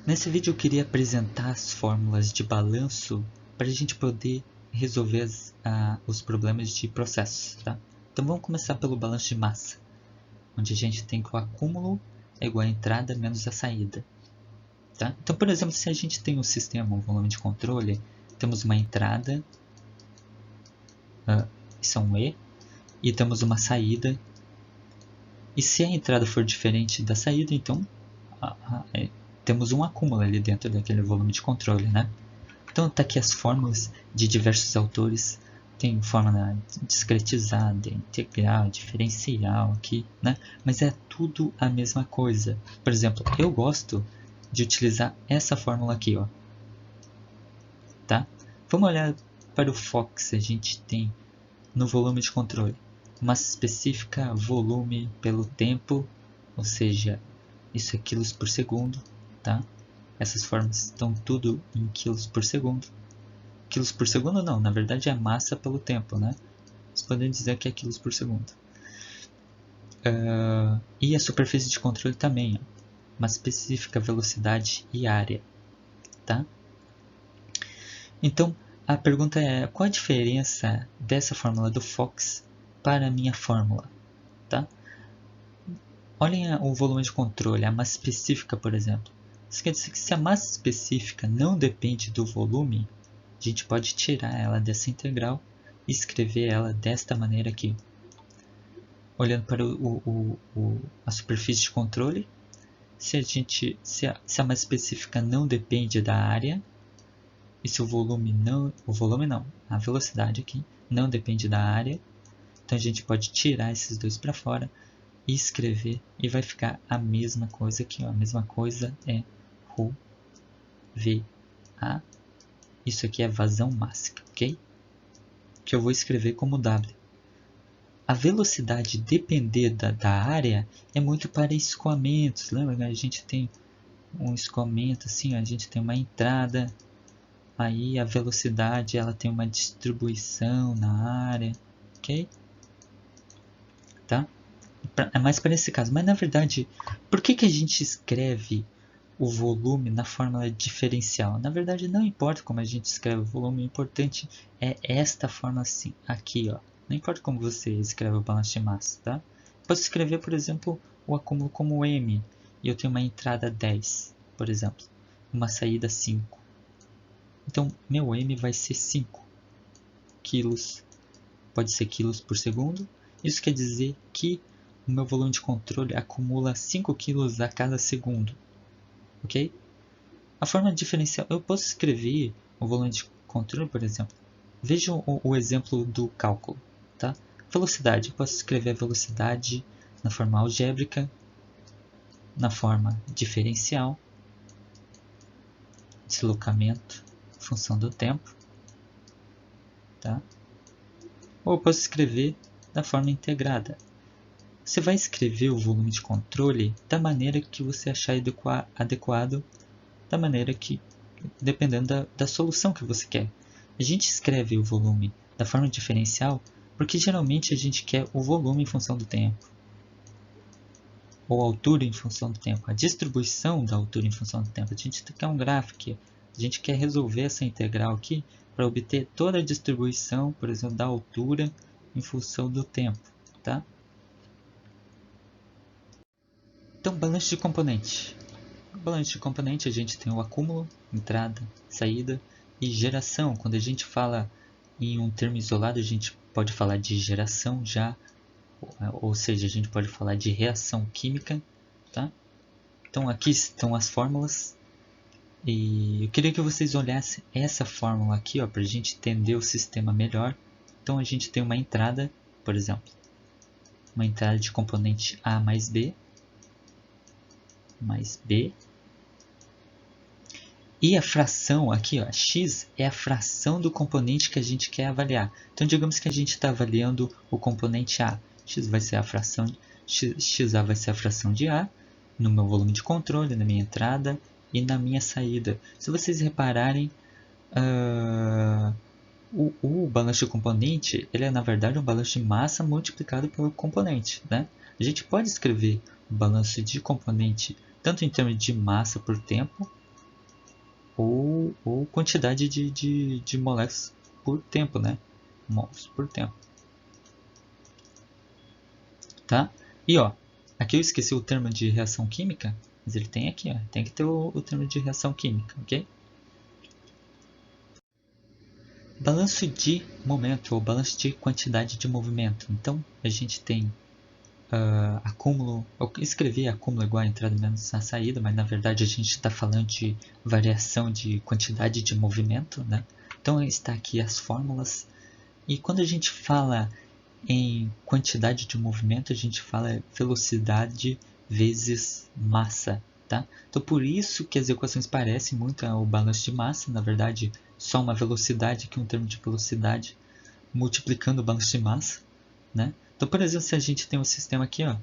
Nesse vídeo eu queria apresentar as fórmulas de balanço para a gente poder resolver os problemas de processos. Tá? Então vamos começar pelo balanço de massa, onde a gente tem que o acúmulo é igual a entrada menos a saída. Tá? Então, por exemplo, se a gente tem um sistema, um volume de controle, temos uma entrada, isso é um E, e temos uma saída. E se a entrada for diferente da saída, então temos um acúmulo ali dentro daquele volume de controle, né? Então tá aqui as fórmulas de diversos autores. Tem fórmula discretizada, integral, diferencial aqui, né? Mas é tudo a mesma coisa. Por exemplo, eu gosto de utilizar essa fórmula aqui, ó. Tá? Vamos olhar para o Fox. A gente tem no volume de controle massa específica, volume pelo tempo, ou seja, isso é quilos por segundo, tá? Essas formas estão tudo em quilos por segundo. Quilos por segundo não, na verdade é massa pelo tempo, né? Vocês podem dizer que é quilos por segundo. E a superfície de controle também, ó, massa específica, velocidade e área, tá? Então, a pergunta é, qual a diferença dessa fórmula do Fox para a minha fórmula? Tá? Olhem o volume de controle, a massa específica, por exemplo. Isso quer dizer que se a massa específica não depende do volume, a gente pode tirar ela dessa integral e escrever ela desta maneira aqui. Olhando para a superfície de controle, se a massa específica não depende da área, e se a velocidade aqui não depende da área, então a gente pode tirar esses dois para fora e escrever e vai ficar a mesma coisa aqui, ó. A mesma coisa é ρ, V, A. Isso aqui é vazão máxima, ok? Que eu vou escrever como W. A velocidade depender da área é muito para escoamentos. Lembra? A gente tem um escoamento assim, a gente tem uma entrada. Aí a velocidade ela tem uma distribuição na área, ok? Tá? É mais para esse caso. Mas na verdade, por que a gente escreve o volume na fórmula diferencial? Na verdade, não importa como a gente escreve o volume, o importante é esta forma assim, aqui, ó. Não importa como você escreve o balanço de massa, tá? Posso escrever, por exemplo, o acúmulo como M, e eu tenho uma entrada 10, por exemplo, uma saída 5. Então, meu M vai ser 5 quilos, pode ser quilos por segundo. Isso quer dizer que o meu volume de controle acumula 5 quilos a cada segundo. Ok? A forma diferencial, eu posso escrever o volume de controle, por exemplo. Vejam o exemplo do cálculo. Tá? Velocidade, eu posso escrever a velocidade na forma algébrica, na forma diferencial, deslocamento, função do tempo. Tá? Ou eu posso escrever da forma integrada. Você vai escrever o volume de controle da maneira que você achar adequado, da maneira que, dependendo da solução que você quer. A gente escreve o volume da forma diferencial porque geralmente a gente quer o volume em função do tempo, ou a altura em função do tempo, a distribuição da altura em função do tempo. A gente quer um gráfico aqui, a gente quer resolver essa integral aqui para obter toda a distribuição, por exemplo, da altura em função do tempo. Tá? Então, balanço de componente. No balanço de componente a gente tem o acúmulo, entrada, saída e geração. Quando a gente fala em um termo isolado, a gente pode falar de geração já, ou seja, a gente pode falar de reação química. Tá? Então aqui estão as fórmulas. E eu queria que vocês olhassem essa fórmula aqui para a gente entender o sistema melhor. Então a gente tem uma entrada, por exemplo, uma entrada de componente A mais B, e a fração aqui, ó, x é a fração do componente que a gente quer avaliar. Então, digamos que a gente está avaliando o componente A. X vai ser a fração, xa vai ser a fração de A no meu volume de controle, na minha entrada e na minha saída. Se vocês repararem, o balanço de componente ele é na verdade um balanço de massa multiplicado pelo componente. Né? A gente pode escrever o balanço de componente tanto em termos de massa por tempo, ou quantidade de moléculas por tempo, né? Mols por tempo. Tá? E ó, aqui eu esqueci o termo de reação química, mas ele tem aqui, ó. Tem que ter o termo de reação química, ok? Balanço de momento ou balanço de quantidade de movimento. Então a gente tem acúmulo. Eu escrevi acúmulo igual a entrada menos a saída, mas na verdade a gente está falando de variação de quantidade de movimento, né? Então está aqui as fórmulas. E quando a gente fala em quantidade de movimento, a gente fala velocidade vezes massa, tá? Então por isso que as equações parecem muito ao balanço de massa, na verdade só uma velocidade, aqui um termo de velocidade, multiplicando o balanço de massa, né? Então por exemplo, se a gente tem um sistema aqui, ó,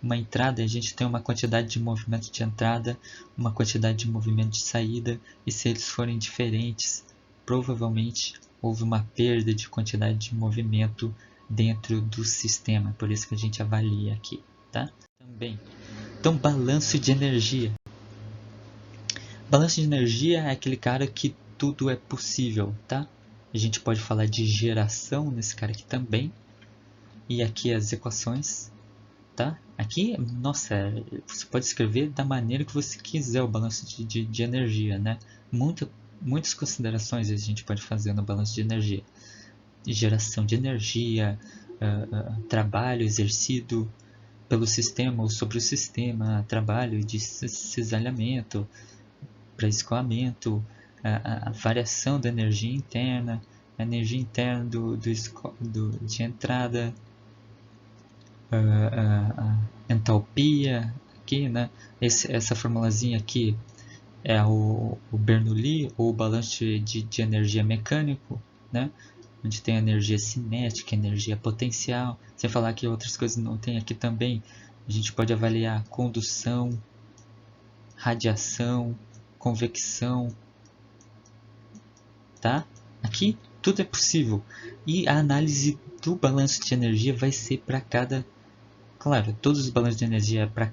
uma entrada, a gente tem uma quantidade de movimento de entrada, uma quantidade de movimento de saída, e se eles forem diferentes, provavelmente houve uma perda de quantidade de movimento dentro do sistema, por isso que a gente avalia aqui, tá? Também. Então, balanço de energia. Balanço de energia é aquele cara que tudo é possível, tá? A gente pode falar de geração nesse cara aqui também. E aqui as equações, tá? Aqui, nossa, você pode escrever da maneira que você quiser o balanço de energia, né? Muitas considerações a gente pode fazer no balanço de energia. Geração de energia, trabalho exercido pelo sistema ou sobre o sistema, trabalho de cisalhamento para escoamento, a variação da energia interna, a energia interna de entrada, a entalpia, aqui, né? Essa formulazinha aqui é o Bernoulli, ou o balanço de energia mecânico, né? Onde tem energia cinética, energia potencial. Sem falar que outras coisas não tem aqui também. A gente pode avaliar condução, radiação, convecção, tá? Aqui tudo é possível. E a análise do balanço de energia vai ser para cada... Claro, todos os balanços de energia é para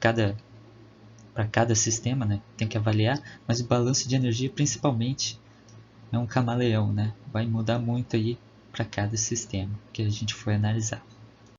cada sistema, né? Tem que avaliar, mas o balanço de energia principalmente é um camaleão, né? Vai mudar muito aí para cada sistema que a gente for analisar.